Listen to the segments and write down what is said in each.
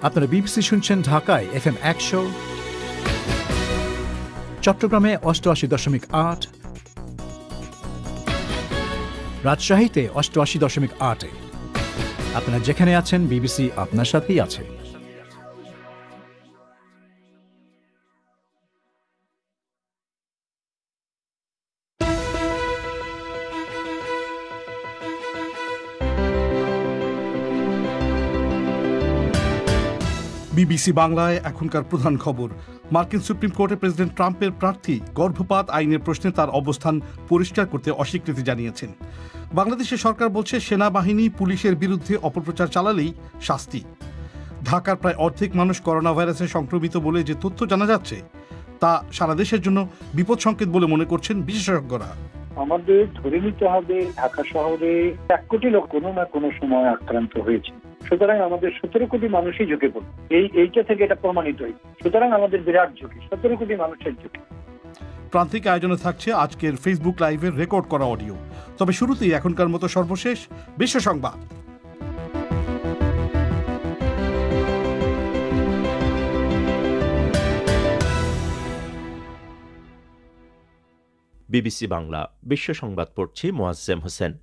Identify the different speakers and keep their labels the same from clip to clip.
Speaker 1: আপনারা বিবিসি শুনছেন ঢাকায় FM 100, চট্টগ্রামে 88.8, রাজশাহীতে 88.8। আপনারা যেখানে আছেন বিবিসি আপনার সাথেই আছে।
Speaker 2: বিবিসি বাংলায় এখনকার প্রধান খবর। মার্কিন সুপ্রিম কোর্টে প্রেসিডেন্ট ট্রাম্পের প্রার্থী গর্ভপাত আইনের প্রশ্নে তার অবস্থান পরিষ্কার করতে অস্বীকৃতি জানিয়েছেন। বাংলাদেশের সরকার বলছে সেনাবাহিনী পুলিশের বিরুদ্ধে অপপ্রচার চালালেই শাস্তি। ঢাকার প্রায় অর্ধেক মানুষ করোনা ভাইরাসে সংক্রমিত বলে যে তথ্য জানা যাচ্ছে তা সারা দেশের জন্য বিপদ সংকেত বলে মনে করছেন বিশেষজ্ঞরা।
Speaker 3: আমাদের ধরে নিতে হবে ঢাকা শহরে 1 কোটি লোক কোনো না কোনো সময় আক্রান্ত হয়েছে। সুতরাং আমাদের 17 কোটি মানুষই ঝুঁকে পড়বে, এইটা থেকে এটা প্রমাণিত হয়েছে। সুতরাং আমাদের বিরাট ঝুঁকি, 17 কোটি মানুষের ঝুঁকি।
Speaker 2: প্রান্তিক আয়োজনে থাকছে আজকের ফেসবুক লাইভের রেকর্ড করা অডিও। তবে শুরুতেই এখনকার মতো সর্বশেষ বিশ্ব সংবাদ।
Speaker 4: বিবিসি বাংলা বিশ্ব সংবাদ পড়ছি মোয়াজ্জেম হোসেন।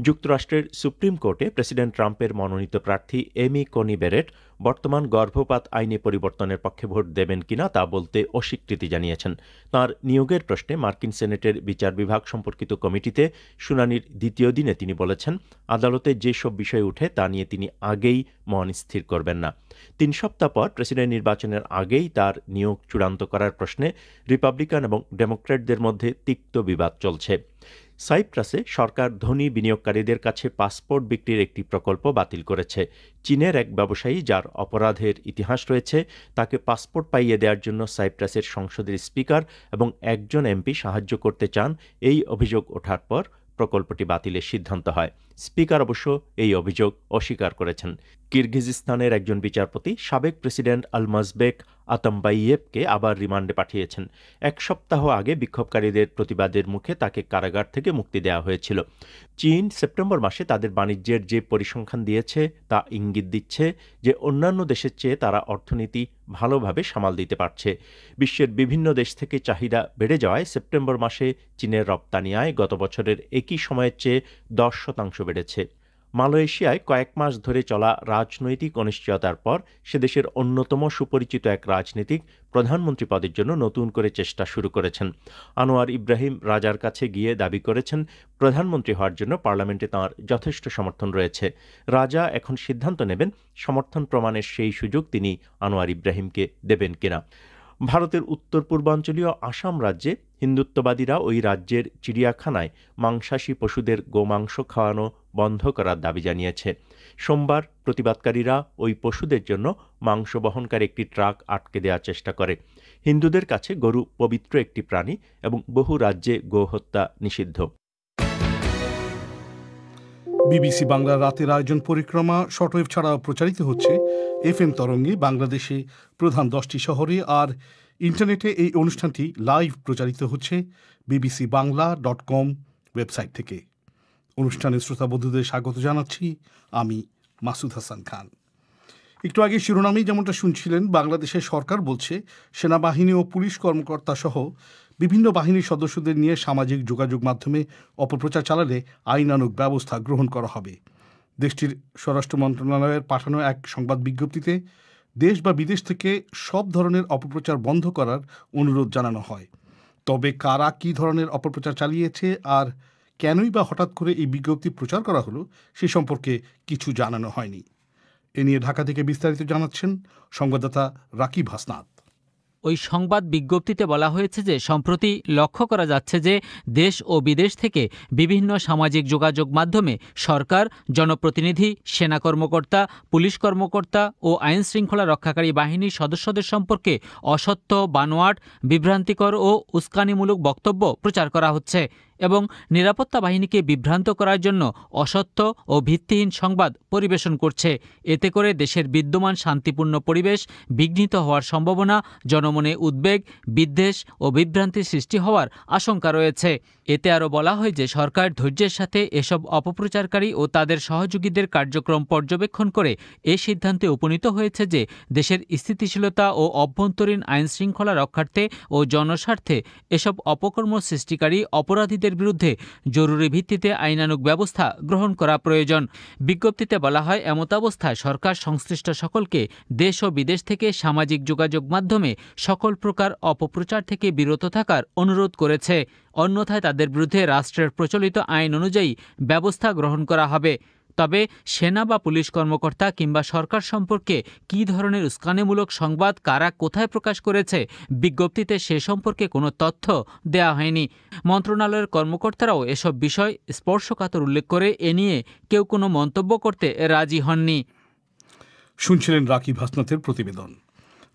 Speaker 4: যুক্তরাষ্ট্রের সুপ্রিম কোর্টে প্রেসিডেন্ট ট্রাম্পের মনোনীত প্রার্থী এমি কনি বেরেট বর্তমান গর্ভপাত আইনে পরিবর্তনের পক্ষে ভোট দেবেন কিনা তা বলতে অস্বীকৃতি জানিয়েছেন। তাঁর নিয়োগের প্রশ্নে মার্কিন সেনেটের বিচার বিভাগ সম্পর্কিত কমিটিতে শুনানির দ্বিতীয় দিনে তিনি বলেছেন, আদালতে যেসব বিষয় উঠে তা নিয়ে তিনি আগেই মন স্থির করবেন না। 3 সপ্তাহ পর প্রেসিডেন্ট নির্বাচনের আগেই তার নিয়োগ চূড়ান্ত করার প্রশ্নে রিপাবলিকান এবং ডেমোক্র্যাটদের মধ্যে তিক্ত বিবাদ চলছে। সাইপ্রাসে সরকার ধনী বিনিয়োগকারীদের কাছে পাসপোর্ট বিক্রির একটি প্রকল্প বাতিল করেছে। চীনের এক ব্যবসায়ী, যার অপরাধের ইতিহাস রয়েছে, তাকে পাসপোর্ট পাইয়ে দেওয়ার জন্য সাইপ্রাসের সংসদের স্পিকার এবং একজন এমপি সাহায্য করতে চান। এই অভিযোগ ওঠার পর প্রকল্পটি বাতিলের সিদ্ধান্ত হয়। স্পিকার অবশ্য এই অভিযোগ অস্বীকার করেছেন। কিরগিজস্তানের একজন বিচারপতি সাবেক প্রেসিডেন্ট আলমাজবেক আতামবাইয়েভকে আবার রিমান্ডে পাঠিয়েছেন। 1 সপ্তাহ আগে বিক্ষোভকারীদের প্রতিবাদের মুখে তাকে কারাগার থেকে মুক্তি দেওয়া হয়েছিল। চীন সেপ্টেম্বর মাসে তাদের বাণিজ্যের যে পরিসংখ্যান দিয়েছে তা ইঙ্গিত দিচ্ছে যে অন্যান্য দেশের চেয়ে তারা অর্থনীতি ভালোভাবে সামাল দিতে পারছে। বিশ্বের বিভিন্ন দেশ থেকে চাহিদা বেড়ে যাওয়ায় সেপ্টেম্বর মাসে চীনের রপ্তানি আয় গত বছরের একই সময়ের চেয়ে 10% বেড়েছে। মালয়েশিয়ায় কয়েক মাস ধরে চলা রাজনৈতিক অনিশ্চয়তার পর সে দেশের অন্যতম সুপরিচিত এক রাজনীতিক প্রধানমন্ত্রী পদের জন্য নতুন করে চেষ্টা শুরু করেছেন। আনোয়ার ইব্রাহিম রাজার কাছে গিয়ে দাবি করেছেন, প্রধানমন্ত্রী হওয়ার জন্য পার্লামেন্টে তাঁর যথেষ্ট সমর্থন রয়েছে। রাজা এখন সিদ্ধান্ত নেবেন সমর্থন প্রমাণের সেই সুযোগ তিনি আনোয়ার ইব্রাহিমকে দেবেন কিনা। ভারতের উত্তর পূর্বাঞ্চলীয় আসাম রাজ্যে হিন্দুত্ববাদীরা ওই রাজ্যের চিড়িয়াখানায় মাংসাশী পশুদের গোমাংস খাওয়ানো বন্ধ করার দাবি জানিয়েছে। সোমবার প্রতিবাদকারীরা ওই পশুদের জন্য মাংস বহনকারী একটি ট্রাক আটকে দেওয়ার চেষ্টা করে। হিন্দুদের কাছে গরু পবিত্র একটি প্রাণী এবং বহু রাজ্যে গোহত্যা নিষিদ্ধ।
Speaker 2: বিবিসি বাংলার রাতের আয়োজন পরিক্রমা শর্টওয়েভ ছাড়াও প্রচারিত হচ্ছে FM তরঙ্গে বাংলাদেশে প্রধান 10টি শহরে, আর ইন্টারনেটে এই অনুষ্ঠানটি লাইভ প্রচারিত হচ্ছে bbcbangla.com ওয়েবসাইট থেকে। অনুষ্ঠানের শ্রোতা বন্ধুদের স্বাগত জানাচ্ছি আমি মাসুদ হাসান খান। একটু আগে শিরোনামেই যেমনটা শুনছিলেন, বাংলাদেশের সরকার বলছে সেনাবাহিনী ও পুলিশ কর্মকর্তা সহ বিভিন্ন বাহিনীর সদস্যদের নিয়ে সামাজিক যোগাযোগ মাধ্যমে অপপ্রচার চালালে আইনানুগ ব্যবস্থা গ্রহণ করা হবে। দেশটির স্বরাষ্ট্র মন্ত্রণালয়ের পাঠানো এক সংবাদ বিজ্ঞপ্তিতে দেশ বা বিদেশ থেকে সব ধরনের অপপ্রচার বন্ধ করার অনুরোধ জানানো হয়। তবে কারা কী ধরনের অপপ্রচার চালিয়েছে আর কেনই বা হঠাৎ করে এই বিজ্ঞপ্তি প্রচার করা হলো সে সম্পর্কে কিছু জানানো হয়নি। এ নিয়ে ঢাকা থেকে বিস্তারিত জানাচ্ছেন সংবাদদাতা রাকিব হাসনাত।
Speaker 5: ওই সংবাদ বিজ্ঞপ্তিতে বলা হয়েছে যে সম্প্রতি লক্ষ্য করা যাচ্ছে যে দেশ ও বিদেশ থেকে বিভিন্ন সামাজিক যোগাযোগ মাধ্যমে সরকার, জনপ্রতিনিধি, সেনা কর্মকর্তা, পুলিশ কর্মকর্তা ও আইন শৃঙ্খলা রক্ষাকারী বাহিনীর সদস্যদের সম্পর্কে অসত্য, বানোয়াট, বিভ্রান্তিকর ও উস্কানিমূলক বক্তব্য প্রচার করা হচ্ছে। এবং নিরাপত্তা বাহিনীকে বিভ্রান্ত করার জন্য অসত্য ও ভিত্তিহীন সংবাদ পরিবেশন করছে। এতে করে দেশের বিদ্যমান শান্তিপূর্ণ পরিবেশ বিঘ্নিত হওয়ার সম্ভাবনা, জনমনে উদ্বেগ, বিদ্বেষ ও বিভ্রান্তি সৃষ্টি হওয়ার আশঙ্কা রয়েছে। এতে আরও বলা হয় যে সরকার ধৈর্যের সাথে এসব অপপ্রচারকারী ও তাদের সহযোগীদের কার্যক্রম পর্যবেক্ষণ করে এ সিদ্ধান্তে উপনীত হয়েছে যে দেশের স্থিতিশীলতা ও অভ্যন্তরীণ আইনশৃঙ্খলা রক্ষার্থে ও জনস্বার্থে এসব অপকর্ম সৃষ্টিকারী অপরাধীদের বিরুদ্ধে জরুরি ভিত্তিতে আইনানুগ ব্যবস্থা গ্রহণ করা প্রয়োজন। বিজ্ঞপ্তিতে বলা হয়, এমতাবস্থায় সরকার সংশ্লিষ্ট সকলকে দেশ ও বিদেশ থেকে সামাজিক যোগাযোগ মাধ্যমে সকল প্রকার অপপ্রচার থেকে বিরত থাকার অনুরোধ করেছে। অন্যথায় তাদের বিরুদ্ধে রাষ্ট্রের প্রচলিত আইন অনুযায়ী ব্যবস্থা গ্রহণ করা হবে। তবে সেনা বা পুলিশ কর্মকর্তা কিংবা সরকার সম্পর্কে কী ধরনের উস্কানিমূলক সংবাদ কারা কোথায় প্রকাশ করেছে, বিজ্ঞপ্তিতে সে সম্পর্কে কোনো তথ্য দেয়া হয়নি। মন্ত্রণালয়ের কর্মকর্তারাও এসব বিষয় স্পর্শকাতর উল্লেখ করে এ নিয়ে কেউ কোনো মন্তব্য করতে রাজি হননি।
Speaker 2: শুনছিলেন রাকিব হাসনাতের প্রতিবেদন।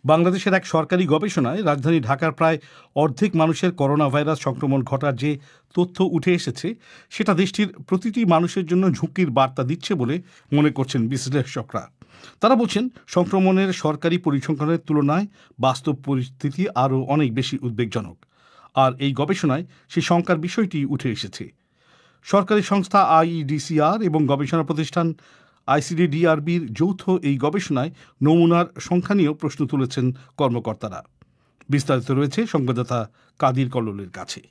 Speaker 2: বাংলাদেশের এক সরকারি গবেষণায় রাজধানী ঢাকার প্রায় অর্ধেক মানুষের করোনা ভাইরাস সংক্রমণ ঘটার যে তথ্য উঠে এসেছে সেটা দেশটির প্রতিটি মানুষের জন্য ঝুঁকির বার্তা দিচ্ছে বলে মনে করছেন বিশ্লেষকরা। তারা বলছেন, সংক্রমণের সরকারি পরিসংখ্যানের তুলনায় বাস্তব পরিস্থিতি আরও অনেক বেশি উদ্বেগজনক। আর এই গবেষণায় সেই শঙ্কার বিষয়টি উঠে এসেছে। সরকারি সংস্থা আইইডিসিআর এবং গবেষণা প্রতিষ্ঠান আইসিডিডিআরবির যৌথ এই গবেষণায় নমুনার সংখ্যা নিয়েও প্রশ্ন তুলেছেন কর্মকর্তারা। বিস্তারিত রয়েছে সংবাদদাতা কাদির কল্লোলের কাছে।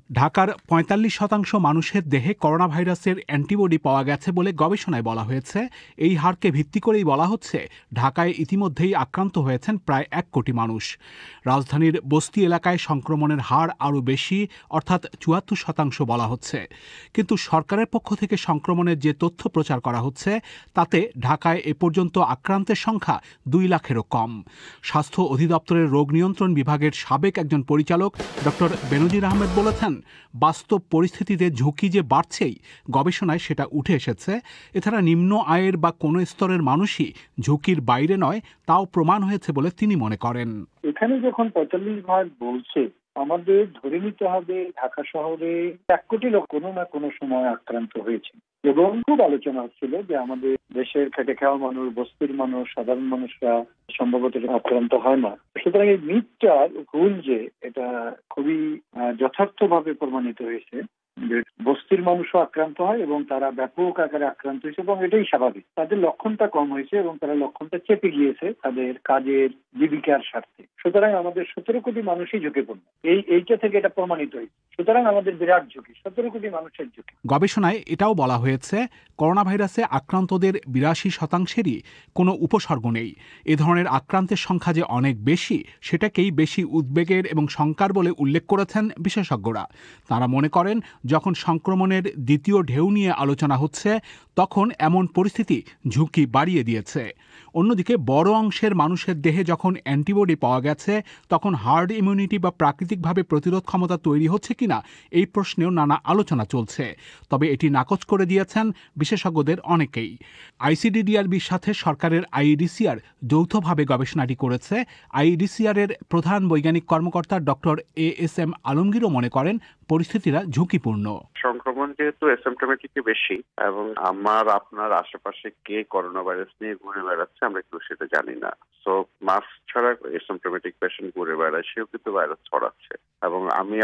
Speaker 6: ঢাকার ৪৫% মানুষের দেহে করোনা ভাইরাসের অ্যান্টিবডি পাওয়া গেছে বলে গবেষণায় বলা হয়েছে। এই হারকে ভিত্তি করেই বলা হচ্ছে, ঢাকায় ইতিমধ্যেই আক্রান্ত হয়েছেন প্রায় ১ কোটি মানুষ। রাজধানীর বস্তি এলাকায় সংক্রমণের হার আরও বেশি, অর্থাৎ ৭৪% বলা হচ্ছে। কিন্তু সরকারের পক্ষ থেকে সংক্রমণের যে তথ্য প্রচার করা হচ্ছে তাতে ঢাকায় এ পর্যন্ত আক্রান্তের সংখ্যা ২ লাখেরও কম। স্বাস্থ্য অধিদপ্তরের রোগ নিয়ন্ত্রণ বিভাগের সাবেক একজন পরিচালক ডক্টর বেনজির আহমেদ বলেছেন, বাস্তব পরিস্থিতিতে ঝুঁকি যে বাড়ছেই, গবেষণায় সেটা উঠে এসেছে। এছাড়া নিম্ন আয়ের বা কোনো স্তরের মানুষই ঝুঁকির বাইরে নয়, তাও প্রমাণ হয়েছে বলে তিনি মনে করেন।
Speaker 3: এখানে যখন ৪৫ বলছে, আমাদের ধরে নিতে হবে ঢাকা শহরে ১ কোটি লোক কোনো না কোনো সময় আক্রান্ত হয়েছে। এবং খুব আলোচনা হচ্ছিল যে আমাদের দেশের খেটে খাওয়া মানুষ, বস্তির মানুষ, সাধারণ মানুষরা সম্ভবত আক্রান্ত হয় না। সুতরাং এই মিথটার ভুল যে এটা খুবই যথার্থভাবে প্রমাণিত হয়েছে যে বস্তির মানুষও আক্রান্ত হয় এবং তারা ব্যাপক আকারে আক্রান্ত হয়েছে এবং এটাই স্বাভাবিক। তাদের লক্ষণটা কম হয়েছে এবং তারা লক্ষণটা চেপে গিয়েছে তাদের কাজের জীবিকার স্বার্থে। সুতরাং আমাদের ১৭ কোটি মানুষই ঝুঁকিপূর্ণ, এইটা থেকে এটা প্রমাণিত হয়েছে। সুতরাং আমাদের বিরাট ঝুঁকি, ১৭ কোটি মানুষের ঝুঁকি।
Speaker 6: গবেষণায় এটাও বলা হয়েছে, করোনা ভাইরাসে আক্রান্তদের ৮২%-ই কোনো উপসর্গ নেই। এ ধরনের আক্রান্তের সংখ্যা যে অনেক বেশি, সেটাকেই বেশি উদ্বেগের এবং শঙ্কার বলে উল্লেখ করেছেন বিশেষজ্ঞরা। তারা মনে করেন, যখন সংক্রমণের দ্বিতীয় ঢেউ নিয়ে আলোচনা হচ্ছে, তখন এমন পরিস্থিতি ঝুঁকি বাড়িয়ে দিয়েছে। অন্যদিকে বড় অংশের মানুষের দেহে যখন অ্যান্টিবডি পাওয়া গেছে, তখন হার্ড ইমিউনিটি বা প্রাকৃতিকভাবে প্রতিরোধ ক্ষমতা তৈরি হচ্ছে কিনা এই প্রশ্নেও নানা আলোচনা চলছে। তবে এটি নাকচ করে দিয়েছেন বিশেষজ্ঞদের অনেকেই। আইসিডিডিআরবির সাথে সরকারের আইইডিসিআর যৌথভাবে গবেষণাটি করেছে। আইইডিসিআর এর প্রধান বৈজ্ঞানিক কর্মকর্তা ডক্টর এএসএম আলমগীরও মনে করেন পরিস্থিতিটা ঝুঁকিপূর্ণ।
Speaker 7: সংক্রমণ যেহেতু অ্যাসিম্পটোমেটিকই বেশি এবং আপনার আশেপাশে কে করোনা ভাইরাস নিয়ে ঘুরে বেড়াচ্ছে আমরা কেউ সেটা জানি না। সো মাস্ক ছাড়া অ্যাসিম্পটোমেটিক পেশেন্ট ঘুরে বেড়ায়, সেও কিন্তু ভাইরাস ছড়াচ্ছে। এবং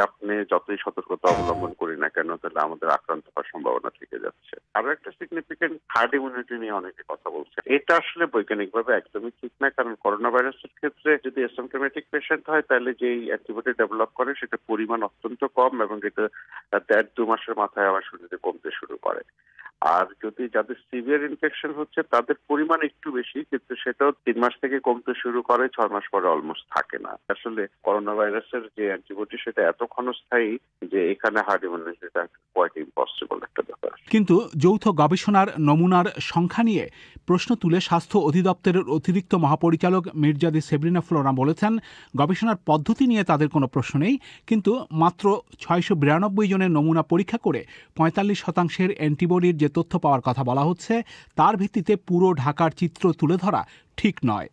Speaker 7: আপনি যতই সতর্কতা অবলম্বন করি না কেন, তাহলে আমাদের আক্রান্ত হওয়ার সম্ভাবনা থেকে যাচ্ছে। আরো একটা সিগনিফিকেন্ট হার্ড ইমিউনিটি নিয়ে অনেকে কথা বলছে। এটা আসলে বৈজ্ঞানিকভাবে একদমই ঠিক না, কারণ করোনা ভাইরাসের ক্ষেত্রে যদি অ্যাসিম্পটোমেটিক পেশেন্ট হয় তাহলে যেই অ্যান্টিবডি ডেভেলপ করে সেটা পরিমাণ অত্যন্ত কম এবং এটা ১.৫-২ মাসের মাথায় আবার শরীরে কমতে শুরু করে। আর যদি যাদের সিভিয়ার ইনফেকশন হচ্ছে তাদের পরিমাণ একটু বেশি, কিন্তু সেটাও ৩ মাস থেকে কমতে শুরু করে, ৬ মাস পরে অলমোস্ট থাকে না। আসলে করোনা ভাইরাসের যে অ্যান্টিবডি সেটা এত ক্ষণস্থায়ী যে এখানে হার্ড ইমিউনিটিটা কোয়াইট ইম্পসিবল একটা ব্যাপার।
Speaker 6: কিন্তু যৌথ গবেষণার নমুনার সংখ্যা নিয়ে প্রশ্ন তুলে স্বাস্থ্য অধিদপ্তরের অতিরিক্ত মহাপরিচালক মির্জাদি সেব্রিনা ফ্লোরা বলেছেন, গবেষণার পদ্ধতি নিয়ে তাদের কোনো প্রশ্ন নেই, কিন্তু মাত্র ৬৯২ জনের নমুনা পরীক্ষা করে ৪৫% অ্যান্টিবডির যে তথ্য পাওয়ার কথা বলা হচ্ছে তার ভিত্তিতে পুরো ঢাকার চিত্র তুলে ধরা ঠিক নয়।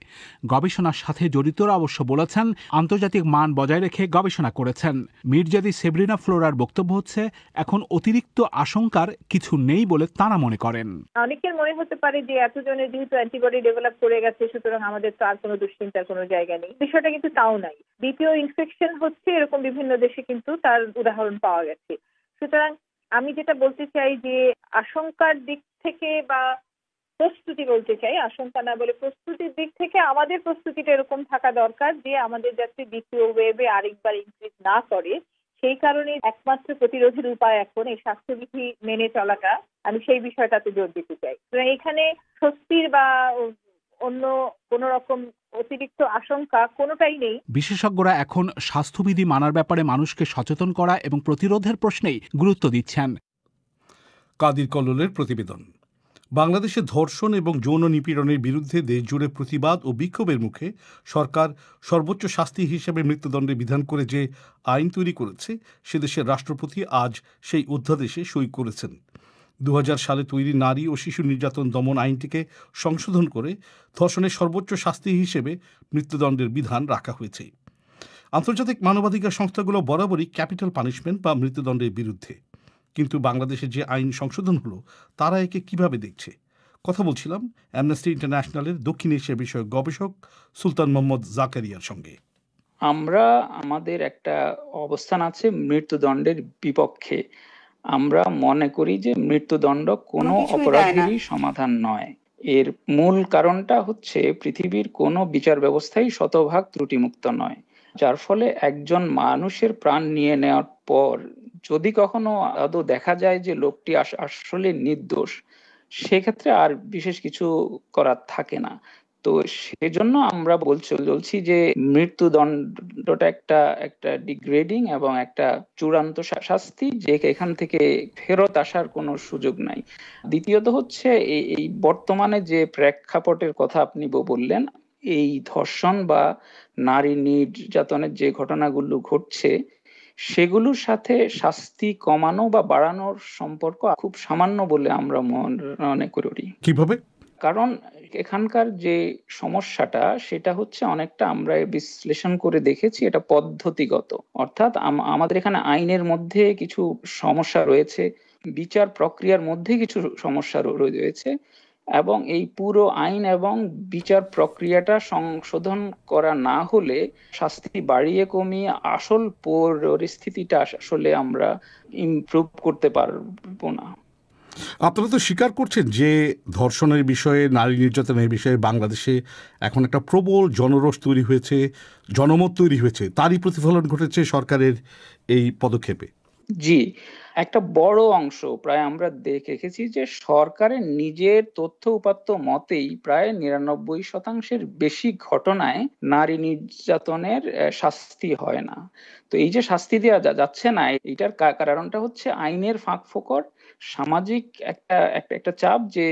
Speaker 6: গবেষণার সাথে জড়িতরা অবশ্য বলেছেন আন্তর্জাতিক মান বজায় রেখে গবেষণা করেছেন। মির্জাদি সেব্রিনা ফ্লোরার বক্তব্য হচ্ছে এখন অতিরিক্ত আশঙ্কার কিছু নেই বলে তারা মনে করেন।
Speaker 8: অনেকের মনে হতে পারে যে এতজনের যেহেতু অ্যান্টিবডি ডেভেলপ করে গেছে সুতরাং আমাদের তো আর কোনো দুশ্চিন্তার কোনো জায়গা নেই। বিষয়টা কিন্তু তাও নাই। দ্বিতীয় ইনফেকশন হচ্ছে এরকম বিভিন্ন দেশে কিন্তু তার উদাহরণ পাওয়া গেছে। সুতরাং আমি যেটা বলতে চাই যে আশঙ্কার দিক থেকে বা প্রস্তুতি বলতে চাই, আশঙ্কা না বলে প্রস্তুতির দিক থেকে আমাদের প্রস্তুতিটা এরকম থাকা দরকার যে আমাদের যাতে দ্বিতীয় ওয়েভে আরেকবার ইনক্রিজ না করে। সেই কারণে একমাত্র প্রতিরোধের উপায় এখন এই স্বাস্থ্যবিধি মেনে চলাটা, আমি সেই বিষয়টাতে জোর দিতে চাই। এখানে স্বস্তির বা অন্য কোন রকম অতিরিক্ত আশঙ্কা কোনোটাই নেই।
Speaker 6: বিশেষজ্ঞরা এখন স্বাস্থ্যবিধি মানার ব্যাপারে মানুষকে সচেতন করা এবং প্রতিরোধের প্রশ্নেই গুরুত্ব দিচ্ছেন।
Speaker 2: কাদির কল্লোলের প্রতিবেদন। বাংলাদেশে ধর্ষণ এবং যৌন নিপীড়নের বিরুদ্ধে দেশজুড়ে প্রতিবাদ ও বিক্ষোভের মুখে সরকার সর্বোচ্চ শাস্তি হিসেবে মৃত্যুদণ্ডের বিধান করে যে আইন তৈরি করেছে, সে দেশের রাষ্ট্রপতি আজ সেই অধ্যাদেশে সই করেছেন। 2000 সালে তৈরি নারী ও শিশু নির্যাতন দমন আইনটিকে সংশোধন করে ধর্ষণের সর্বোচ্চ শাস্তি হিসেবে মৃত্যুদণ্ডের বিধান রাখা হয়েছে। আন্তর্জাতিক মানবাধিকার সংস্থাগুলো বরাবরই ক্যাপিটাল পানিশমেন্ট বা মৃত্যুদণ্ডের বিরুদ্ধে। কিন্তু বাংলাদেশে যে আইন সংশোধন হলো তারা একে কিভাবে দেখছে? কথা বলছিলাম অ্যামনেস্টি ইন্টারন্যাশনালের দক্ষিণ এশিয়া বিষয়ক গবেষক সুলতান মোহাম্মদ জাকারিয়ার সঙ্গে।
Speaker 9: আমরা আমাদের একটা অবস্থান আছে মৃত্যুদণ্ডের বিপক্ষে। আমরা মনে করি যে মৃত্যুদণ্ড কোনো অপরাধেরই সমাধান নয়। এর মূল কারণটা হচ্ছে পৃথিবীর কোনো বিচার ব্যবস্থাই শতভাগ ত্রুটিমুক্ত নয়, যার ফলে একজন মানুষের প্রাণ নিয়ে নেওয়ার পর যদি কখনো আদৌ দেখা যায় যে লোকটি আসলে নির্দোষ, সেক্ষেত্রে আর বিশেষ কিছু করার থাকে না। তো সেজন্য আমরা বলছি যে মৃত্যুদণ্ডটা একটা ডিগ্রেডিং এবং একটা চূড়ান্ত শাস্তি, যে এখান থেকে ফেরত আসার কোনো সুযোগ নাই। দ্বিতীয়ত হচ্ছে এই বর্তমানে যে প্রেক্ষাপটের কথা আপনি বললেন, এই ধর্ষণ বা নারী নির্যাতনের যে ঘটনাগুলো ঘটছে সেগুলোর সাথে শাস্তি কমানো বা বাড়ানোর সম্পর্ক খুব সামান্য বলে আমরা মনে করি।
Speaker 2: কিভাবে?
Speaker 9: কারণ এখানকার যে সমস্যাটা সেটা হচ্ছে অনেকটা আমরা বিশ্লেষণ করে দেখেছি, এটা পদ্ধতিগত। অর্থাৎ আমাদের এখানে আইনের মধ্যে কিছু সমস্যা রয়েছে, বিচার প্রক্রিয়ার মধ্যে কিছু সমস্যা রয়েছে, এবং এই পুরো আইন এবং বিচার প্রক্রিয়াটা সংশোধন করা না হলে শাস্তি বাড়িয়ে কমিয়ে আসল পরিস্থিতিটা আসলে আমরা ইমপ্রুভ করতে পারবো না।
Speaker 2: আপনারা তো স্বীকার করছেন যে ধর্ষণের বিষয়ে, নারী নির্যাতনের বিষয়ে বাংলাদেশে এখন একটা প্রবল জনরোষ তৈরি হয়েছে, জনমত তৈরি হয়েছে, তারই প্রতিফলন ঘটেছে সরকারের এই পদক্ষেপে।
Speaker 9: জি, একটা বড় অংশ প্রায় আমরা দেখেছি যে সরকারের নিজের তথ্য উপাত্ত মতেই প্রায় 99% বেশি ঘটনায় নারী নির্যাতনের শাস্তি হয় না। তো এই যে শাস্তি দেওয়া যাচ্ছে না, এটার কারণটা হচ্ছে আইনের ফাঁকফোকর, সামাজিক একটা চাপ, যে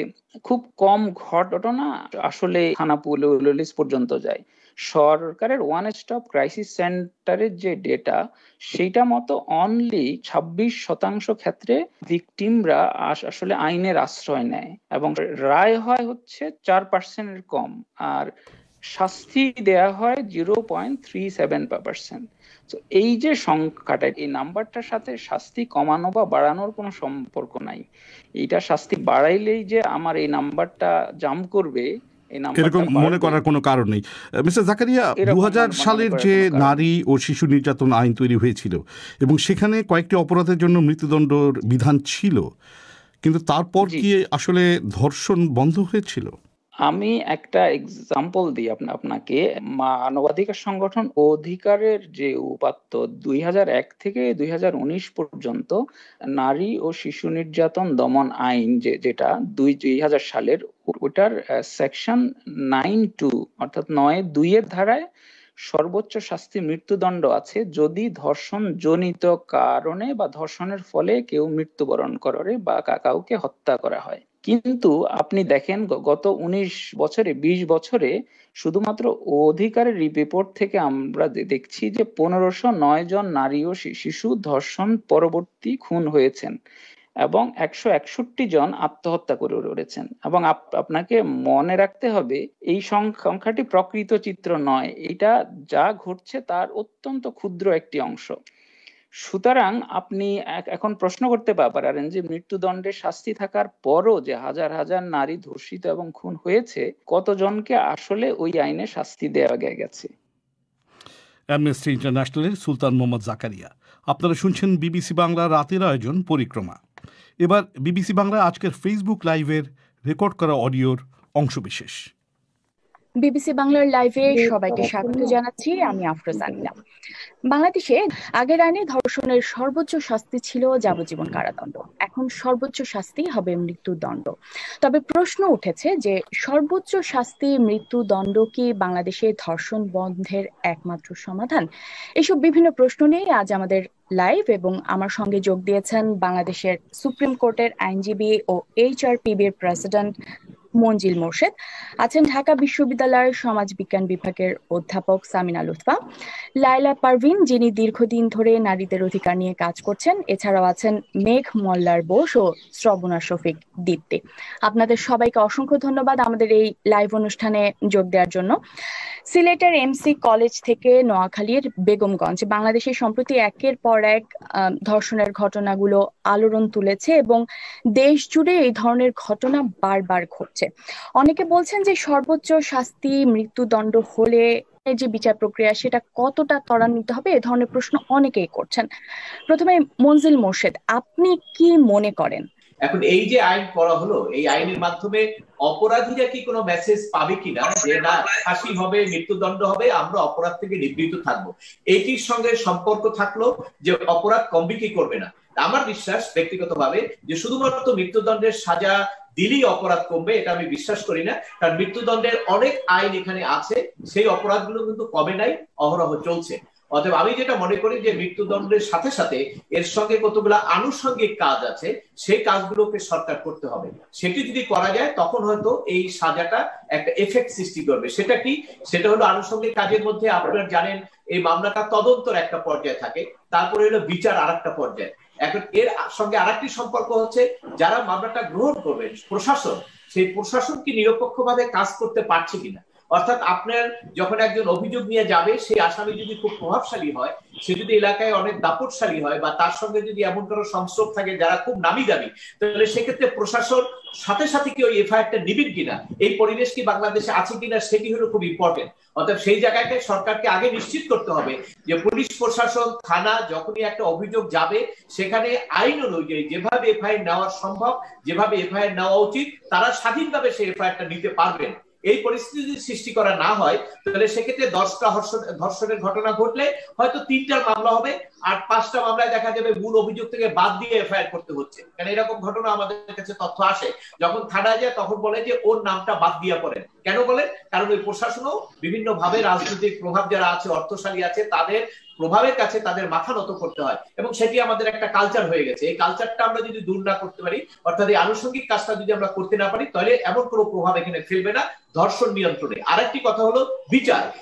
Speaker 9: খুব কম ঘটনা আসলে থানা পুলিশ পর্যন্ত যায়। সরকারের ওয়ান স্টপ ক্রাইসিস সেন্টারের যে ডেটা, সেইটা মতো অনলি 26% ক্ষেত্রে ভিকটিমরা আসলে আইনের আশ্রয় নেয় এবং রায় হয় হচ্ছে 4% কম, আর শাস্তি দেয়া হয় 0.37%। তো এই যে সংখ্যাটা, এই নাম্বারটার সাথে শাস্তি কমানো বা বাড়ানোর কোনো সম্পর্ক নাই। এইটা শাস্তি বাড়াইলেই যে আমার এই নাম্বারটা জাম্প করবে
Speaker 2: এরকম মনে করার কোনো কারণ নেই। মিস্টার জাকারিয়া, 2000 সালের যে নারী ও শিশু নির্যাতন আইন তৈরি হয়েছিল এবং সেখানে কয়েকটি অপরাধের জন্য মৃত্যুদণ্ডের বিধান ছিল, কিন্তু তারপর কি আসলে ধর্ষণ বন্ধ হয়েছিল?
Speaker 9: আমি একটা এক্সাম্পল দিই আপনাকে। মানবাধিকার সংগঠন অধিকারের যে উপাত্ত 2001 থেকে 2019 পর্যন্ত নারী ও শিশু নির্যাতন দমন আইন যেটা 2000 সালের, ওটার সেকশন 9(2) অর্থাৎ 9(2) এর ধারায় সর্বোচ্চ শাস্তি মৃত্যুদণ্ড আছে যদি ধর্ষণ জনিত কারণে বা ধর্ষণের ফলে কেউ মৃত্যুবরণ করে বা কাউকে হত্যা করা হয়। কিন্তু আপনি দেখেন গত 19 বছরে 20 বছরে শুধুমাত্র অধিকারের রিপোর্ট থেকে আমরা দেখছি যে 1509 জন নারী ও শিশু ধর্ষণ পরবর্তী খুন হয়েছেন, এবং 161 জন আত্মহত্যা করেছেন। এবং আপনাকে মনে রাখতে হবে এই সংখ্যাটি প্রকৃত চিত্র নয়, এটা যা ঘটছে তার অত্যন্ত ক্ষুদ্র একটি অংশ। সুতরাং আপনি এখন প্রশ্ন করতে পারেন যে মৃত্যুদণ্ডের শাস্তি থাকার পরও যে হাজার হাজার নারী ধর্ষিত এবং খুন হয়েছে, কতজনকে আসলে ওই আইনে শাস্তি দেওয়া গেছে?
Speaker 2: অ্যামনেস্টি ইন্টারন্যাশনালের সুলতান মোহাম্মদ জাকারিয়া। আপনারা শুনছেন বিবিসি বাংলা রাতের আয়োজন পরিক্রমা। এবার বিবিসি বাংলা আজকের ফেসবুক লাইভের রেকর্ড করা অডিওর অংশবিশেষ।
Speaker 10: বিবিসি বাংলার লাইভে সবাইকে স্বাগত জানাচ্ছি, আমি আফরোজা আনিলা। বাংলাদেশে আগের আইনে ধর্ষণের সর্বোচ্চ শাস্তি ছিল যাবজ্জীবন কারাদণ্ড, এখন সর্বোচ্চ শাস্তি হবে মৃত্যুদণ্ড। তবে প্রশ্ন উঠেছে যে সর্বোচ্চ শাস্তি মৃত্যুদণ্ড কি বাংলাদেশে ধর্ষণ বন্ধের একমাত্র সমাধান? এসব বিভিন্ন প্রশ্ন নিয়ে আজ আমাদের লাইভ এবং আমার সঙ্গে যোগ দিয়েছেন বাংলাদেশের সুপ্রিম কোর্টের আইনজীবী ও HRPBর প্রেসিডেন্ট মঞ্জিল মোর্শেদ, আছেন ঢাকা বিশ্ববিদ্যালয়ের সমাজ বিজ্ঞান বিভাগের অধ্যাপক সামিনা লুৎফা, লায়লা পারভিন যিনি দীর্ঘদিন ধরে নারীদের অধিকার নিয়ে কাজ করছেন, এছাড়াও আছেন মেঘ মল্লার বোস ও শ্রবণা শফিক দীপ্তি। আপনাদের সবাইকে অসংখ্য ধন্যবাদ আমাদের এই লাইভ অনুষ্ঠানে যোগ দেওয়ার জন্য। সিলেটের MC কলেজ থেকে নোয়াখালীর বেগমগঞ্জ বাংলাদেশে সম্প্রতি একের পর এক ধর্ষণের ঘটনাগুলো আলোড়ন তুলেছে এবং দেশ জুড়ে এই ধরনের ঘটনা বারবার ঘটছে। অনেকে বলছেন যে সর্বোচ্চ শাস্তি মৃত্যুদণ্ড হলে যে বিচার প্রক্রিয়া সেটা কতটা ত্বরান্বিত হবে, এ ধরনের প্রশ্ন অনেকেই করছেন। প্রথমে মঞ্জিল মোর্শেদ, আপনি কি মনে করেন?
Speaker 11: এখন এই যে আইন করা হলো, এই আইনের মাধ্যমে অপরাধীরা কি কোনো মেসেজ পাবে কিনা যে না ফাঁসি হবে, মৃত্যুদণ্ড হবে, আমরা অপরাধ থেকে নিবৃত্ত থাকবো, এইটির সঙ্গে সম্পর্ক থাকলো যে অপরাধ কমবে কি করবে না? আমার বিশ্বাস ব্যক্তিগতভাবে যে শুধুমাত্র মৃত্যুদণ্ডের সাজা দিলেই অপরাধ কমবে এটা আমি বিশ্বাস করি না। কারণ মৃত্যুদণ্ডের অনেক আইন এখানে আছে, সেই অপরাধগুলো কিন্তু কমে নাই, অহরহ চলছে। অতএব আমি যেটা মনে করি যে মৃত্যুদণ্ডের সাথে সাথে এর সঙ্গে কতগুলো আনুষঙ্গিক কাজ আছে, সেই কাজগুলোকে সরকার করতে হবে। সেটি যদি করা যায় তখন হয়তো এই সাজাটা একটা এফেক্ট সৃষ্টি করবে। সেটা কি? সেটা হলো আনুষঙ্গিক কাজের মধ্যে আপনারা জানেন এই মামলাটা তদন্তর একটা পর্যায়ে থাকে, তারপরে হলো বিচার আর একটা পর্যায়ে। এখন এর সঙ্গে আরেকটি সম্পর্ক হচ্ছে যারা মামলাটা গ্রহণ করবেন প্রশাসন, সেই প্রশাসন কি নিরপেক্ষভাবে কাজ করতে পারছে কিনা। অর্থাৎ আপনার যখন একজন অভিযোগ নিয়ে যাবে, সেই আসামি যদি খুব প্রভাবশালী হয়, সে যদি এলাকায় অনেক দাপটশালী হয় বা তার সঙ্গে যদি এমন কোনো সংস্রব থাকে যারা খুব নামি দামি, তাহলে সেক্ষেত্রে প্রশাসন সাথে সাথে কি ওই এফআইআরটা নিবেন কিনা, এই পরিবেশ কি বাংলাদেশে আছে কিনা, সেটি হলো খুব ইম্পর্টেন্ট। অর্থাৎ সেই জায়গাকে সরকারকে আগে নিশ্চিত করতে হবে যে পুলিশ প্রশাসন, থানা যখনই একটা অভিযোগ যাবে সেখানে আইন অনুযায়ী যেভাবে এফআইআর নেওয়া সম্ভব, যেভাবে এফআইআর নেওয়া উচিত, তারা স্বাধীনভাবে সেই এফআইআরটা নিতে পারবেন। এই পরিস্থিতি সৃষ্টি করা না হয় তাহলে সেক্ষেত্রে 10টা ধর্ষণের ঘটনা ঘটলে হয়তো 3টার মামলা হবে, আর 5টা মামলায় দেখা যাবে মূল অভিযোগ থেকে বাদ দিয়ে এফআইআর করতে হচ্ছে। কারণ এরকম ঘটনা আমাদের কাছে তথ্য আসে, যখন থানায় যায় তখন বলে যে ওর নামটা বাদ দিয়ে পড়েন। কেন বলেন? কারণ ওই প্রশাসনও বিভিন্ন ভাবে রাজনৈতিক প্রভাব যারা আছে, অর্থশালী আছে, তাদের প্রভাবের কাছে তাদের মাথা নত করতে হয়, এবং সেটি আমাদের একটা কালচার হয়ে গেছে। এই কালচারটা আমরা যদি দূর না করতে পারি, অর্থাৎ এই আনুষঙ্গিক কাজটা যদি আমরা করতে না পারি, তাহলে এমন কোনো প্রভাব এখানে ফেলবে না ধর্ষণ নিয়ন্ত্রণে। আরেকটি কথা হলো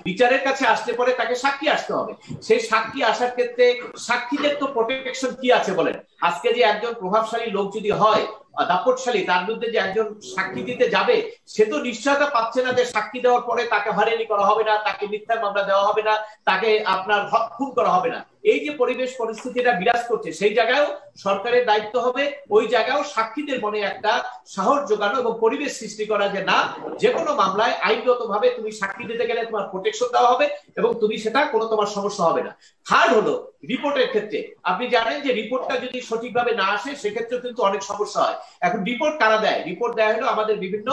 Speaker 11: বিচারের কাছে আসতে পরে তাকে সাক্ষী আসতে হবে। সেই সাক্ষী আসার ক্ষেত্রে সাক্ষীদের তো প্রোটেকশন কি আছে বলেন? আজকে যে একজন প্রভাবশালী লোক যদি হয়, দাপটশালী, তার বিরুদ্ধে যে একজন সাক্ষী দিতে যাবে, সে তো নিশ্চয়তা পাচ্ছে না যে সাক্ষী দেওয়ার পরে তাকে হয়রানি করা হবে না, তাকে মিথ্যা মামলা দেওয়া হবে না, তাকে আপনার খুন করা হবে না। এই যে পরিবেশ পরিস্থিতিটা বিরাজ করছে, সেই জায়গায়ও সরকারের দায়িত্ব হবে ওই জায়গায়ও সাক্ষীদের মনে একটা সাহস জোগানো এবং পরিবেশ সৃষ্টি করা যে না, যে কোনো মামলায় আইনগতভাবে তুমি সাক্ষী দিতে গেলে তোমার প্রোটেকশন দেওয়া হবে এবং তুমি সেটা কোনো তোমার সমস্যা হবে না। থার্ড হলো রিপোর্টের ক্ষেত্রে, আপনি জানেন যে রিপোর্টটা যদি সঠিকভাবে না আসে সেক্ষেত্রে কিন্তু অনেক সমস্যা হয়। এখন রিপোর্ট কারা দেয়? রিপোর্ট দেয় হলো আমাদের বিভিন্ন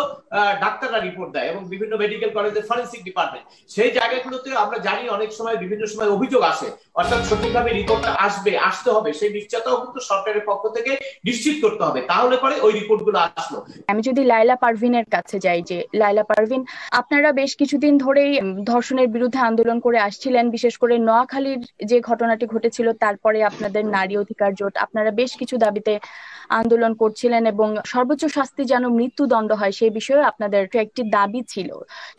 Speaker 11: ডাক্তাররা রিপোর্ট দেয় এবং বিভিন্ন মেডিকেল কলেজের ফরেনসিক ডিপার্টমেন্ট। সেই জায়গাগুলোতে আমরা জানি অনেক সময় বিভিন্ন সময় অভিযোগ আসে, অর্থাৎ সঠিকভাবে রিপোর্টটা আসতে হবে, সেই নিশ্চয়তাও কিন্তু সরকারের পক্ষ থেকে নিশ্চিত করতে হবে, তাহলে পরে ওই রিপোর্টগুলো আসলো।
Speaker 10: আমি যদি লায়লা পারভিনের কাছে যাই, যে লায়লা পারভিন, আপনারা বেশ কিছুদিন ধরেই ধর্ষণের বিরুদ্ধে আন্দোলন করে আসছিলেন, বিশেষ করে নোয়াখালীর যে ঘটনাটি ঘটেছিল তারপরে আপনাদের নারী অধিকার জোট, আপনারা বেশ কিছু দাবিতে আন্দোলন করছিলেন এবং সর্বোচ্চ শাস্তি যেন মৃত্যুদণ্ড হয় সেই বিষয়ে আপনাদের একটি দাবি ছিল।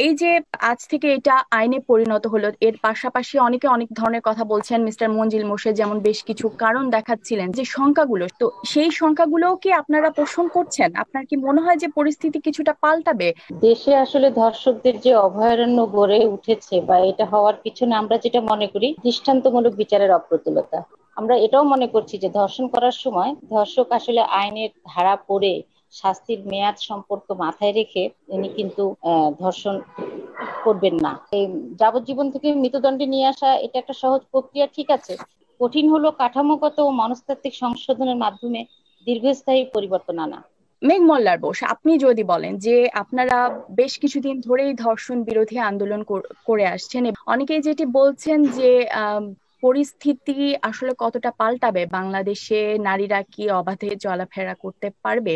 Speaker 10: এই যে আজ থেকে এটা আইনে পরিণত হলো, এর পাশাপাশি অনেকে অনেক ধরনের কথা বলছেন। মিস্টার ব্যারিস্টার মঞ্জিল মোর্শেদ যেমন বেশ কিছু কারণ দেখাচ্ছিলেন যে সংখ্যাগুলো, তো সেই সংখ্যাগুলোও কি আপনারা পোষণ করছেন? আপনার কি মনে হয় যে পরিস্থিতি কিছুটা পাল্টাবে?
Speaker 12: দেশে আসলে ধর্ষকদের যে অভয়ারণ্য গড়ে উঠেছে বা এটা হওয়ার পিছনে আমরা যেটা মনে করি দৃষ্টান্তমূলক বিচারের অপ্রতুলতা। আমরা এটাও মনে করছি যে ধর্ষণ করার সময় ধর্ষক আসলে আইনের ধারা পড়ে শাস্তির মেয়াদ সম্পর্ক মাথায় রেখে ইনি কিন্তু ধর্ষণ করবেন না। এই যাবজ্জীবন থেকে মৃত্যুদণ্ডে নিয়ে আসা এটা একটা সহজ প্রক্রিয়া, ঠিক আছে। কঠিন হলো কাঠামোগত ও মনস্তাত্ত্বিক সংশোধনের মাধ্যমে দীর্ঘস্থায়ী পরিবর্তন আনা।
Speaker 10: মেঘ মোল্লার বোস, আপনি যদি বলেন যে আপনারা বেশ কিছুদিন ধরেই ধর্ষণ বিরোধী আন্দোলন করে আসছেন, অনেকেই যেটি বলছেন যে পরিস্থিতি আসলে কতটা পাল্টাবে, বাংলাদেশে নারীরা কি অবাধে চলাফেরা করতে পারবে,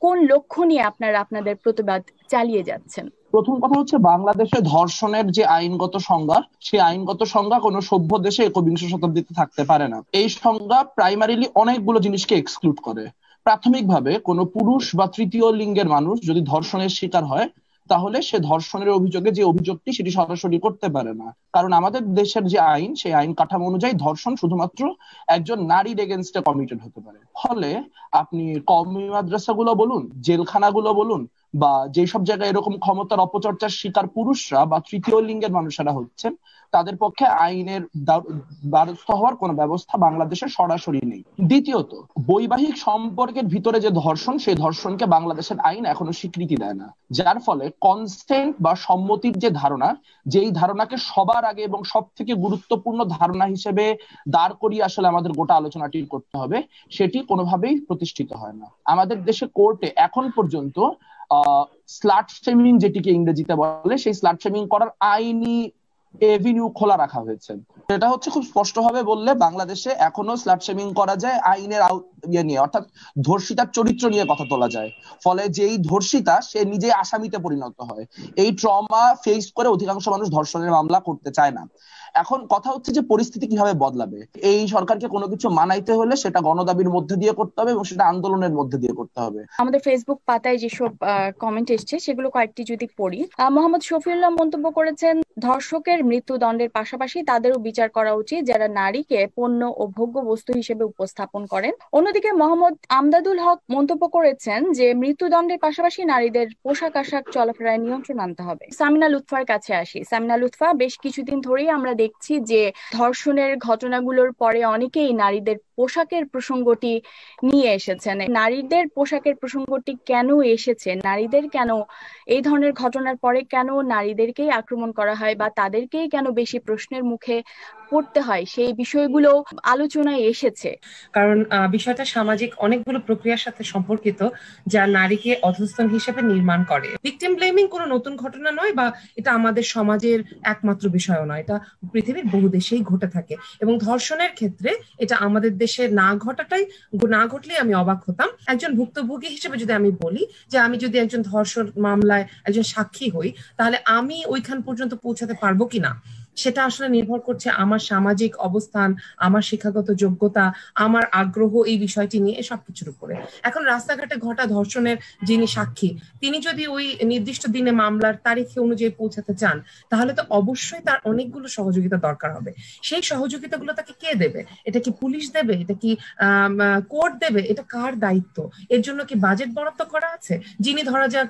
Speaker 10: কোন লক্ষ্য নিয়ে আপনারা আপনাদের প্রতিবাদ চালিয়ে যাচ্ছেন?
Speaker 13: প্রথম কথা হচ্ছে বাংলাদেশে ধর্ষণের যে আইনগত সংজ্ঞা, সেই আইনগত সংজ্ঞা কোনো সভ্য দেশে একবিংশ শতাব্দীতে থাকতে পারে না। এই সংজ্ঞা প্রাইমারিলি অনেকগুলো জিনিসকে এক্সক্লুড করে। প্রাথমিকভাবে কোনো পুরুষ বা তৃতীয় লিঙ্গের মানুষ যদি ধর্ষণের শিকার হয় তাহলে সে ধর্ষণের অভিযোগে যে অভিযোগটি সেটি সরাসরি করতে পারে না, কারণ আমাদের দেশের যে আইন সেই আইন কাঠামো অনুযায়ী ধর্ষণ শুধুমাত্র একজন নারীর এগেনস্টে কমিটেড হতে পারে। ফলে আপনি কওমি মাদ্রাসাগুলো বলুন, জেলখানাগুলো বলুন, বা যেসব জায়গায় এরকম ক্ষমতার অপচর্চার শিকার পুরুষরা বা তৃতীয় লিঙ্গের মানুষেরা হচ্ছেন তাদের পক্ষে আইনের দ্বারস্থ হওয়ার কোনো ব্যবস্থা বাংলাদেশে সরাসরি নেই। দ্বিতীয়ত, বৈবাহিক সম্পর্কের ভিতরে যে ধর্ষণ, সেই ধর্ষণকে বাংলাদেশের আইন এখনো স্বীকৃতি দেয় না, যার ফলে কনসেন্ট বা সম্মতির যে ধারণা, যেই ধারণাকে সবার আগে এবং সব থেকে গুরুত্বপূর্ণ ধারণা হিসেবে দাঁড় করিয়ে আসলে আমাদের গোটা আলোচনাটি করতে হবে, সেটি কোনোভাবেই প্রতিষ্ঠিত হয় না। আমাদের দেশে কোর্টে এখন পর্যন্ত স্লাট শেমিং, যেটিকে ইংরেজিতে বলে, সেই স্লাট শেমিং করার আইনি এভিনিউ খোলা রাখা হয়েছে। এটা হচ্ছে খুব স্পষ্টভাবে বললে বাংলাদেশে এখনো স্লাট শেমিং করা যায় আইনের ইয়ে নিয়ে, অর্থাৎ ধর্ষিতার চরিত্র নিয়ে কথা তোলা যায়। ফলে যেই ধর্ষিতা সে নিজে আসামিতে পরিণত হয়। এই ট্রমা ফেস করে অধিকাংশ মানুষ ধর্ষণের মামলা করতে চায় না। এখন কথা হচ্ছে যে পরিস্থিতি কিভাবে বদলাবে। এই সরকারকে কোনো কিছু মানাইতে হলে সেটা গণদাবির মধ্যে দিয়ে করতে হবে এবং সেটা আন্দোলনের মধ্যে দিয়ে করতে হবে।
Speaker 10: আমাদের ফেসবুক পাতায় যেসব কমেন্ট এসছে সেগুলো কয়েকটি যদি পড়ি। মোহাম্মদ শফিউল্লাহ মন্তব্য করেছেন, ধর্ষকের মৃত্যুদণ্ডের পাশাপাশি তাদেরও বিচার করা উচিত যারা নারীকে পণ্য ও ভোগ্য বস্তু হিসেবে উপস্থাপন করেন। অন্যদিকে মোহাম্মদ আমদাদুল হক মন্তব্য করেছেন যে মৃত্যুদণ্ডের পাশাপাশি নারীদের পোশাক আশাক চলাফেরায় নিয়ন্ত্রণ আনতে হবে। সামিনা লুৎফার কাছে আসি। সামিনা লুৎফা, বেশ কিছুদিন ধরেই আমরা দেখছি যে ধর্ষণের ঘটনাগুলোর পরে অনেকেই নারীদের পোশাকের প্রসঙ্গটি নিয়ে এসেছেন। নারীদের পোশাকের প্রসঙ্গটি কেন এসেছে, নারীদের কেন এই ধরনের ঘটনার পরে কেন নারীদেরকেই আক্রমণ করা হয় বা তাদেরকেই কেন বেশি প্রশ্নের মুখে পড়তে হয়, সেই বিষয়গুলো আলোচনায় এসেছে।
Speaker 14: কারণ বিষয়টা সামাজিক অনেকগুলো প্রক্রিয়ার সাথে সম্পর্কিত যা নারীকে অধস্তন হিসেবে নির্মাণ করে। ভিকটিম ব্লেমিং কোনো নতুন ঘটনা নয় বা এটা আমাদের সমাজের একমাত্র বিষয়ও নয়, এটা পৃথিবীর বহু দেশেই ঘটে থাকে এবং ধর্ষণের ক্ষেত্রে এটা আমাদের দেশে না ঘটলে আমি অবাক হতাম। একজন ভুক্তভোগী হিসেবে যদি আমি বলি যে আমি যদি একজন ধর্ষণ মামলায় একজন সাক্ষী হই তাহলে আমি ওইখান পর্যন্ত পৌঁছাতে পারবো কিনা সেটা আসলে নির্ভর করছে আমার সামাজিক অবস্থান, আমার শিক্ষাগত যোগ্যতা, আমার আগ্রহ এই বিষয়টি নিয়ে সবকিছুর উপরে। এখন রাস্তাঘাটে ঘটা ধর্ষণের যিনি সাক্ষী তিনি যদি ওই নির্দিষ্ট দিনে মামলার তারিখে অনুযায়ী পৌঁছাতে চান তাহলে তো অবশ্যই তার অনেকগুলো সহযোগিতা দরকার হবে। সেই সহযোগিতাগুলো তাকে কে দেবে? এটা কি পুলিশ দেবে? এটা কি কোর্ট দেবে? এটা কার দায়িত্ব? এর জন্য কি বাজেট বরাদ্দ করা আছে? যিনি ধরা যাক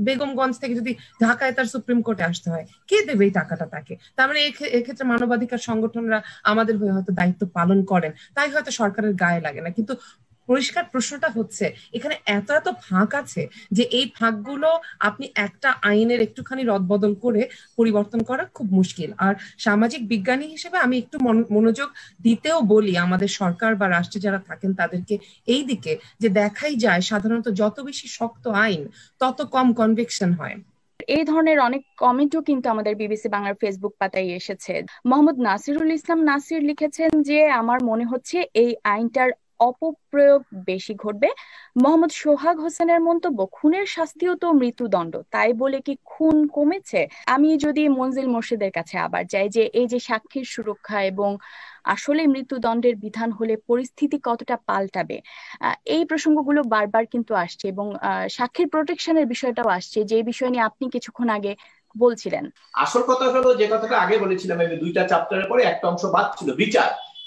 Speaker 14: বেগমগঞ্জ থেকে যদি ঢাকায় তার সুপ্রিম কোর্টে আসতে হয়, কে দেবে এই টাকাটা তাকে? তার মানে এক্ষেত্রে মানবাধিকার সংগঠনরা আমাদের হয়ে হয়তো দায়িত্ব পালন করেন, তাই হয়তো সরকারের গায়ে লাগে না। কিন্তু পরিষ্কার প্রশ্নটা হচ্ছে এখানে এত ফাঁক আছে যে এই ফাঁকগুলো আপনি একটা আইনের একটুখানি রদবদল করে পরিবর্তন করা খুব মুশকিল। আর সামাজিক বিজ্ঞানী হিসেবে আমি একটু মনোযোগ দিতেও বলি আমাদের সরকার বা রাষ্ট্রে যারা থাকেন তাদেরকে এই দিকে, যে দেখাই যায় সাধারণত যত বেশি শক্ত আইন তত কম কনভিকশন হয়।
Speaker 10: এই ধরনের অনেক কমেন্টও কিন্তু আমাদের বিবিসি বাংলার ফেসবুক পাতায় এসেছে। মোহাম্মদ নাসিরুল ইসলাম নাসির লিখেছেন যে আমার মনে হচ্ছে এই আইনটার অপপ্রয়োগ বেশি ঘটবে। মোহাম্মদ সোহাগ হোসেনের মন্তব্য, খুনের শাস্তিও তো মৃত্যুদণ্ড, তাই বলে কি খুন কমেছে? আমি যদি মঞ্জিল মোর্শেদের কাছে আবার যাই, যে এই যে সাক্ষীর সুরক্ষা এবং আসলে মৃত্যুদণ্ডের বিধান হলে পরিস্থিতি কতটা পাল্টাবে, এই প্রসঙ্গগুলো বারবার কিন্তু আসছে এবং সাক্ষীর প্রোটেকশনের বিষয়টাও আসছে, যে বিষয় নিয়ে আপনি কিছুক্ষণ আগে বলছিলেন।
Speaker 11: আসল কথা হলো যে কথাটা আগে বলেছিলাম, আমি 2টা চ্যাপ্টারের পরে একটা অংশ বাদ ছিল,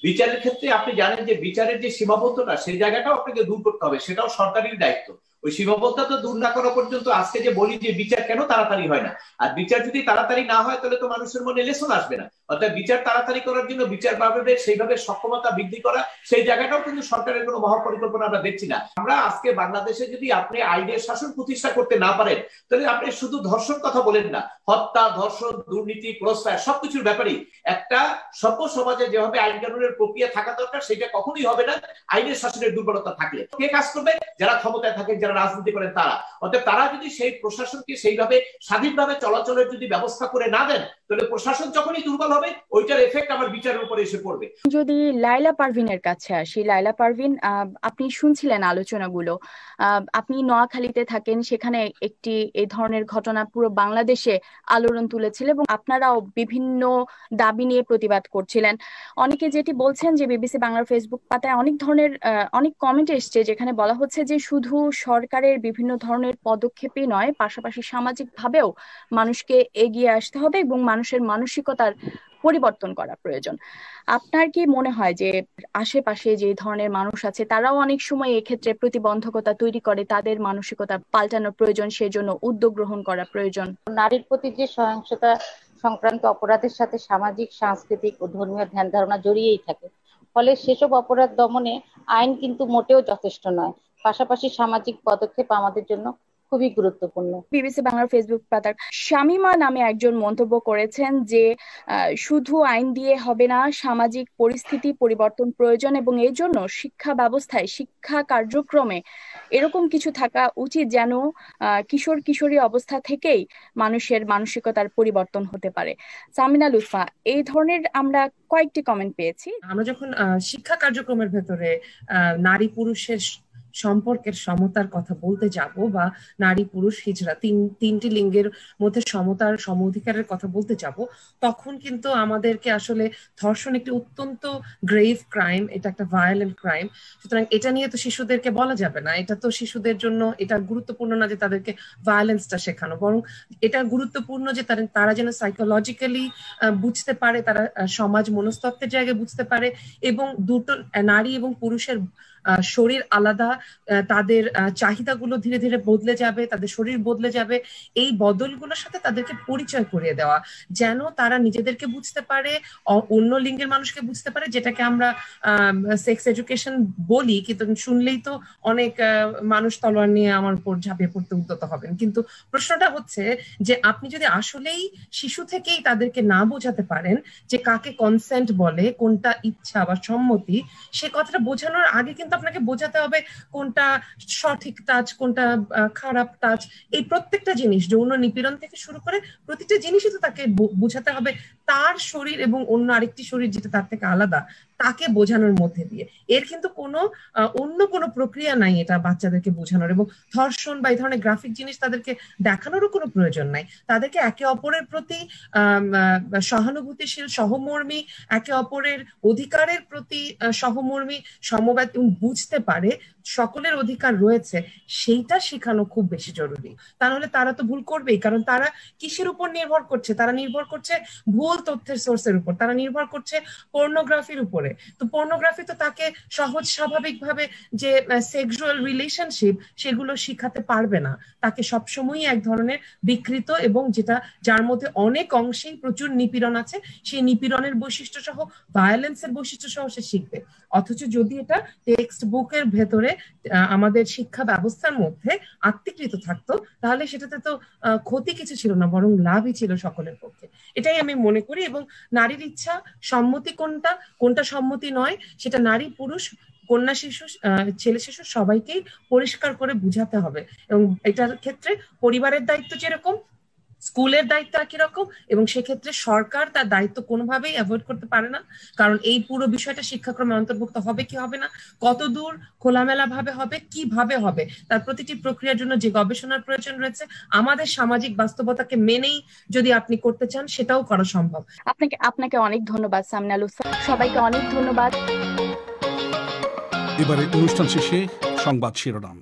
Speaker 11: বিচারের ক্ষেত্রে আপনি জানেন যে বিচারের যে সীমাবদ্ধতা সেই জায়গাটাও আপনাকে দূর করতে হবে, সেটাও সরকারের দায়িত্ব। ওই সীমাবদ্ধতা দূর না করা পর্যন্ত আজকে যে বলি যে বিচার কেন তাড়াতাড়ি হয় না, আর বিচার যদি তাড়াতাড়ি না হয় তাহলে তো মানুষের মনে লেসন আসবে না। অর্থাৎ বিচার তাড়াতাড়ি করার জন্য বিচার ভাবে সেইভাবে সক্ষমতা বৃদ্ধি করা, সেই জায়গাটাও কিন্তু সরকারের কোনো মহাপরিকল্পনা আমরা দেখছি না। আমরা আজকে বাংলাদেশে যদি আপনি আইনের শাসন প্রতিষ্ঠা করতে না পারেন তাহলে আপনি শুধু ধর্ষণ কথা বলেন না, হত্যা, ধর্ষণ, দুর্নীতি, ক্রসফায়ার সবকিছুর ব্যাপারেই একটা সভ্য সমাজে যেভাবে আইন কানুনের প্রক্রিয়া থাকা দরকার সেটা কখনোই হবে না আইনের শাসনের দুর্বলতা থাকলে। কে কাজ করবে? যারা ক্ষমতায় থাকেন, যারা রাজনীতি করেন তারা। অর্থাৎ তারা যদি সেই প্রশাসনকে সেইভাবে স্বাধীনভাবে চলাচলের যদি ব্যবস্থা করে না দেন তাহলে প্রশাসন যখনই দুর্বল হবে ওইটার এফেক্ট আমার বিচারের উপরে এসে পড়বে।
Speaker 10: যদি লাইলা পারভিনের কাছে আসি, লাইলা পারভিন, আপনি শুনছিলেন আলোচনাগুলো, আপনি নোয়াখালীতে থাকেন, সেখানে একটি এই ধরনের ঘটনা পুরো বাংলাদেশে আলোড়ন তুলেছিল এবং আপনারাও বিভিন্ন দাবি নিয়ে প্রতিবাদ করছিলেন। অনেকে যেটি বলছেন যে বিবিসি বাংলার ফেসবুক পাতায় অনেক কমেন্ট এসছে যেখানে বলা হচ্ছে যে শুধু সরকারের বিভিন্ন ধরনের পদক্ষেপই নয়, পাশাপাশি সামাজিক ভাবেও মানুষকে এগিয়ে আসতে হবে এবং মানুষের মানসিকতার পরিবর্তন করা প্রয়োজন। আপনার কি মনে হয় যে আশেপাশে যে ধরনের মানুষ আছে তারাও অনেক সময় এক্ষেত্রে প্রতিবন্ধকতা তৈরি করে, তাদের মানসিকতা পাল্টানো প্রয়োজন, সেজন্য উদ্যোগ গ্রহণ করা প্রয়োজন?
Speaker 12: নারীর প্রতি যে সহিংসতা সংক্রান্ত অপরাধের সাথে সামাজিক, সাংস্কৃতিক ও ধর্মীয় ধ্যান ধারণা জড়িয়েই থাকে, ফলে সেসব অপরাধ দমনে আইন কিন্তু মোটেও যথেষ্ট নয়। পাশাপাশি সামাজিক পদক্ষেপ আমাদের জন্য খুবই গুরুত্বপূর্ণ।
Speaker 10: বিবিসি বাংলার ফেসবুক পাতার শামিমা নামে একজন মন্তব্য করেছেন যে শুধু আইন দিয়ে হবে না, সামাজিক পরিস্থিতি পরিবর্তন প্রয়োজন এবং এই জন্য শিক্ষা ব্যবস্থায়, শিক্ষা কার্যক্রমে এরকম কিছু থাকা উচিত যেন কিশোর কিশোরী অবস্থা থেকেই মানুষের মানসিকতার পরিবর্তন হতে পারে। সামিনা লুৎফা, এই ধরনের আমরা কয়েকটি কমেন্ট পেয়েছি।
Speaker 14: আমরা যখন শিক্ষা কার্যক্রমের ভেতরে নারী পুরুষের সম্পর্কের সমতার কথা বলতে যাব বা নারী পুরুষ হিজড়া তিনটি লিঙ্গের মধ্যে সমতার সম অধিকারের কথা বলতে যাব, তখন কিন্তু আমাদেরকে আসলে ধর্ষণ একটি অত্যন্ত গ্রেভ ক্রাইম, এটা একটা ভায়োলেন্ট ক্রাইম। সুতরাং এটা নিয়ে তো শিশুদেরকে বলা যাবে না, এটা তো শিশুদের জন্য এটা গুরুত্বপূর্ণ না যে তাদেরকে ভায়োলেন্সটা শেখানো, বরং এটা গুরুত্বপূর্ণ যে তারা যেন সাইকোলজিক্যালি বুঝতে পারে, তারা সমাজ মনস্তত্ত্বের জায়গায় বুঝতে পারে এবং দুটো নারী এবং পুরুষের শরীর আলাদা, তাদের চাহিদাগুলো ধীরে ধীরে বদলে যাবে, তাদের শরীর বদলে যাবে। এই বদলগুলোর সাথে তাদেরকে পরিচয় করিয়ে দেওয়া, যেন তারা নিজেদেরকে বুঝতে পারে, অন্য লিঙ্গের মানুষকে বুঝতে পারে, যেটাকে আমরা সেক্স এডুকেশন বলি, কিন্তু শুনলেই তো অনেক মানুষ তলোয়ার নিয়ে আমার উপর ঝাঁপিয়ে পড়তে উদ্যত হবেন। কিন্তু প্রশ্নটা হচ্ছে যে আপনি যদি আসলেই শিশু থেকেই তাদেরকে না বোঝাতে পারেন যে কাকে কনসেন্ট বলে, কোনটা ইচ্ছা বা সম্মতি, সে কথাটা বোঝানোর আগে কিন্তু আপনাকে বোঝাতে হবে কোনটা সঠিক টাচ, কোনটা খারাপ টাচ। এই প্রত্যেকটা জিনিস, যৌন নিপীড়ন থেকে শুরু করে প্রতিটা জিনিসই তো তাকে বোঝাতে হবে তার শরীর এবং অন্য আরেকটি শরীর যেটা তার থেকে আলাদা, তাকে বোঝানোর মধ্যে দিয়ে। এর কিন্তু অন্য কোনো প্রক্রিয়া নাই এটা বাচ্চাদেরকে বোঝানোর, এবং ধর্ষণ বা এই ধরনের গ্রাফিক জিনিস তাদেরকে দেখানোরও কোনো প্রয়োজন নাই। তাদেরকে একে অপরের প্রতি সহানুভূতিশীল, সহমর্মী, একে অপরের অধিকারের প্রতি সহমর্মী, সমবেত এবং বুঝতে পারে সকলের অধিকার রয়েছে, সেইটা শেখানো খুব বেশি জরুরি। তা নাহলে তারা তো ভুল করবেই, কারণ তারা কিসের উপর নির্ভর করছে? তারা নির্ভর করছে ভুল তথ্যের সোর্সের উপর, তারা নির্ভর করছে পর্নোগ্রাফির উপরে। তো পর্নোগ্রাফি তো তাকে সহজ স্বাভাবিকভাবে যে সেক্সুয়াল রিলেশনশিপ সেগুলো শিখাতে পারবে না, তাকে সবসময়ই এক ধরনের বিকৃত এবং যার মধ্যে অনেক অংশেই প্রচুর নিপীড়ন আছে, সেই নিপীড়নের বৈশিষ্ট্য সহ, ভায়োলেন্সের বৈশিষ্ট্য সহ সে শিখবে। অথচ যদি এটা টেক্সট বুকের ভেতরে আমাদের শিক্ষা ব্যবস্থার মধ্যে আত্মীকৃত থাকতো, তাহলে সেটাতে তো ক্ষতি কিছু ছিল না, বরং লাভই ছিল সকলের পক্ষে। এটাই আমি মনে করি। এবং নারীর ইচ্ছা, সম্মতি কোনটা সম্মতি নয়, সেটা নারী পুরুষ, কন্যা শিশু, ছেলে শিশু সবাইকেই পরিষ্কার করে বুঝাতে হবে। এবং এটার ক্ষেত্রে পরিবারের দায়িত্ব যেরকম, স্কুলের দায়িত্ব একই রকম, এবং সেক্ষেত্রে সরকার তার দায়িত্ব কোনোভাবেই অ্যাভয়েড করতে পারে না। কারণ এই পুরো বিষয়টা শিক্ষাক্রমে অন্তর্ভুক্ত হবে কি হবে না, কত দূর খোলামেলা ভাবে হবে, কিভাবে হবে, তার প্রতিটি প্রক্রিয়ার জন্য যে গবেষণার প্রয়োজন রয়েছে, আমাদের সামাজিক বাস্তবতাকে মেনেই যদি আপনি করতে চান সেটাও করা সম্ভব।
Speaker 10: আপনাকে অনেক ধন্যবাদ সামিনা লুৎফা, সবাইকে অনেক ধন্যবাদ।
Speaker 2: এবারে অনুষ্ঠান শেষে সংবাদ শিরোনাম।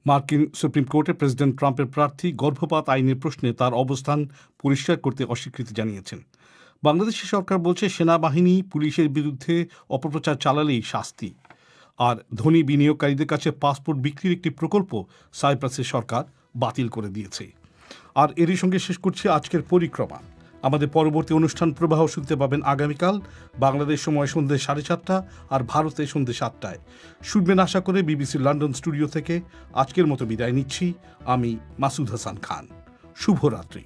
Speaker 2: মার্কিন সুপ্রিম কোর্টে প্রেসিডেন্ট ট্রাম্পের প্রার্থী গর্ভপাত আইনের প্রশ্নে তার অবস্থান পরিষ্কার করতে অস্বীকৃতি জানিয়েছেন। বাংলাদেশি সরকার বলছে সেনাবাহিনী পুলিশের বিরুদ্ধে অপপ্রচার চালালেই শাস্তি। আর ধনী বিনিয়োগকারীদের কাছে পাসপোর্ট বিক্রির একটি প্রকল্প সাইপ্রাসের সরকার বাতিল করে দিয়েছে। আর এরই সঙ্গে শেষ করছি আজকের পরিক্রমা। আমাদের পরবর্তী অনুষ্ঠান প্রবাহ শুনতে পাবেন আগামীকাল বাংলাদেশ সময় সন্ধ্যে 4:30 আর ভারতে সন্ধ্যে 7টায়। শুনবেন আশা করে বিবিসির লন্ডন স্টুডিও থেকে। আজকের মতো বিদায় নিচ্ছি আমি মাসুদ হাসান খান। শুভরাত্রি।